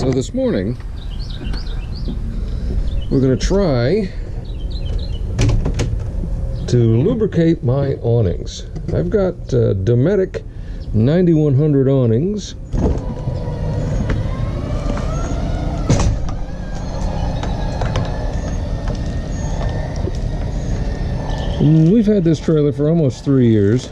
So this morning we're going to try to lubricate my awnings. I've got Dometic 9100 awnings. And we've had this trailer for almost 3 years.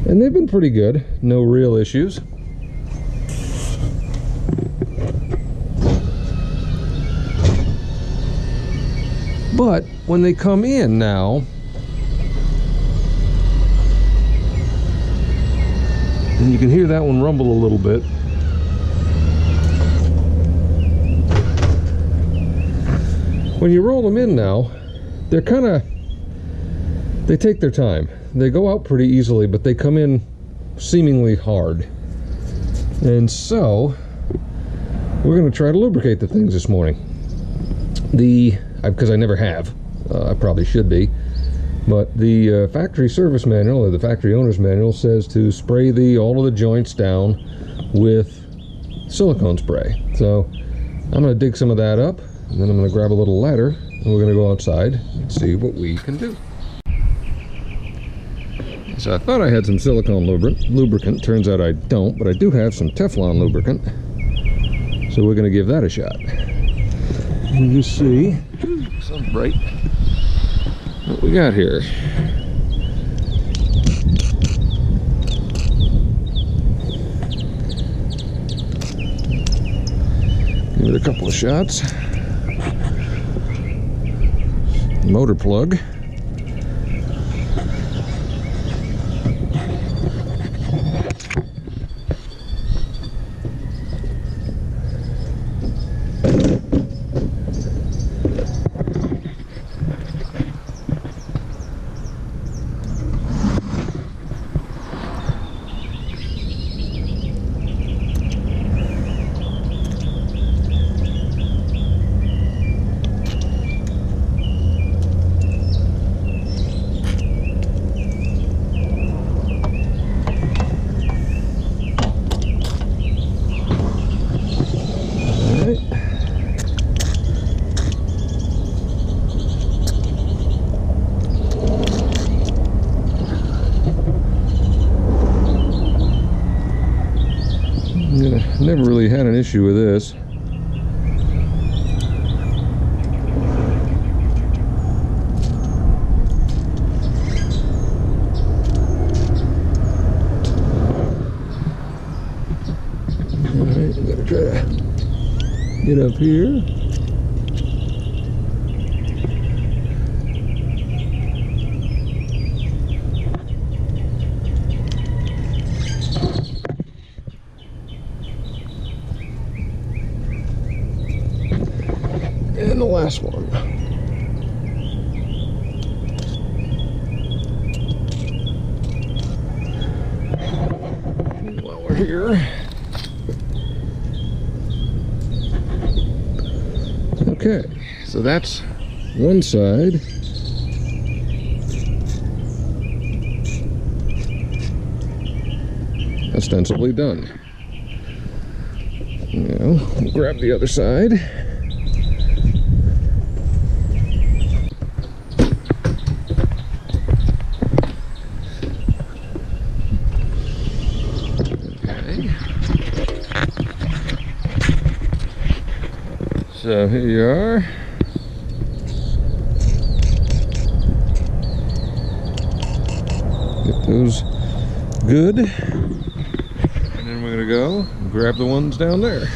And they've been pretty good, no real issues. But when they come in now, and you can hear that one rumble a little bit. When you roll them in now, they're they take their time. They go out pretty easily, but they come in seemingly hard. And so, we're going to try to lubricate the things this morning. Because I never have. I probably should be. But the factory service manual, or the factory owner's manual, says to spray all of the joints down with silicone spray. So, I'm going to dig some of that up, and then I'm going to grab a little ladder, and we're going to go outside and see what we can do. So I thought I had some silicone lubricant. Turns out I don't, but I do have some Teflon lubricant. So we're going to give that a shot. And you see, some bright, what we got here. Give it a couple of shots. Motor plug. Never really had an issue with this. Alright, I'm gonna try to get up here. And the last one. While we're here. Okay, so that's one side. Ostensibly done. Now, we'll grab the other side. So here you are. Get those good. And then we're going to go and grab the ones down there.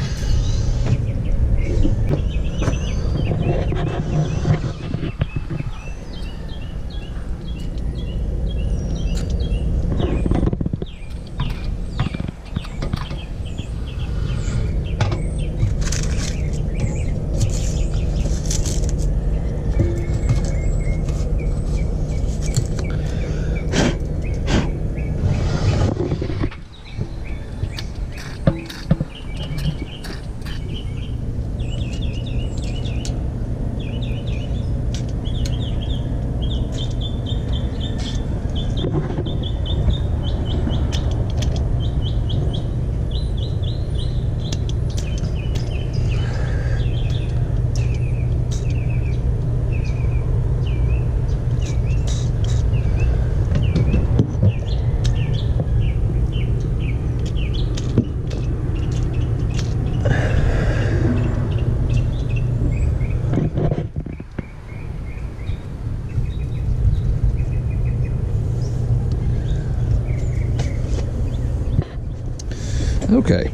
Okay,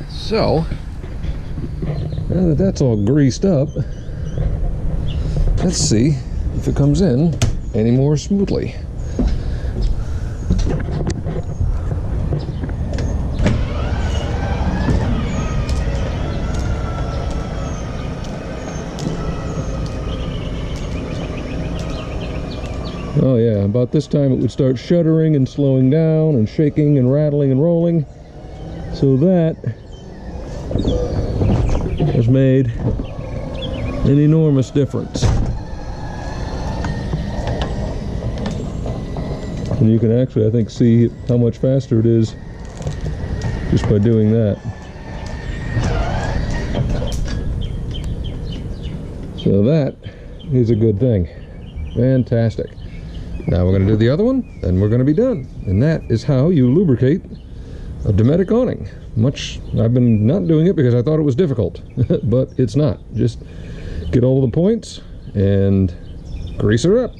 so now that that's all greased up, let's see if it comes in any more smoothly. Oh yeah, about this time it would start shuddering and slowing down and shaking and rattling and rolling. So that has made an enormous difference. And you can actually, I think, see how much faster it is just by doing that. So that is a good thing. Fantastic. Now we're going to do the other one, then we're going to be done. And that is how you lubricate a Dometic awning. I've been not doing it because I thought it was difficult, but it's not. Just get all the points and grease her up.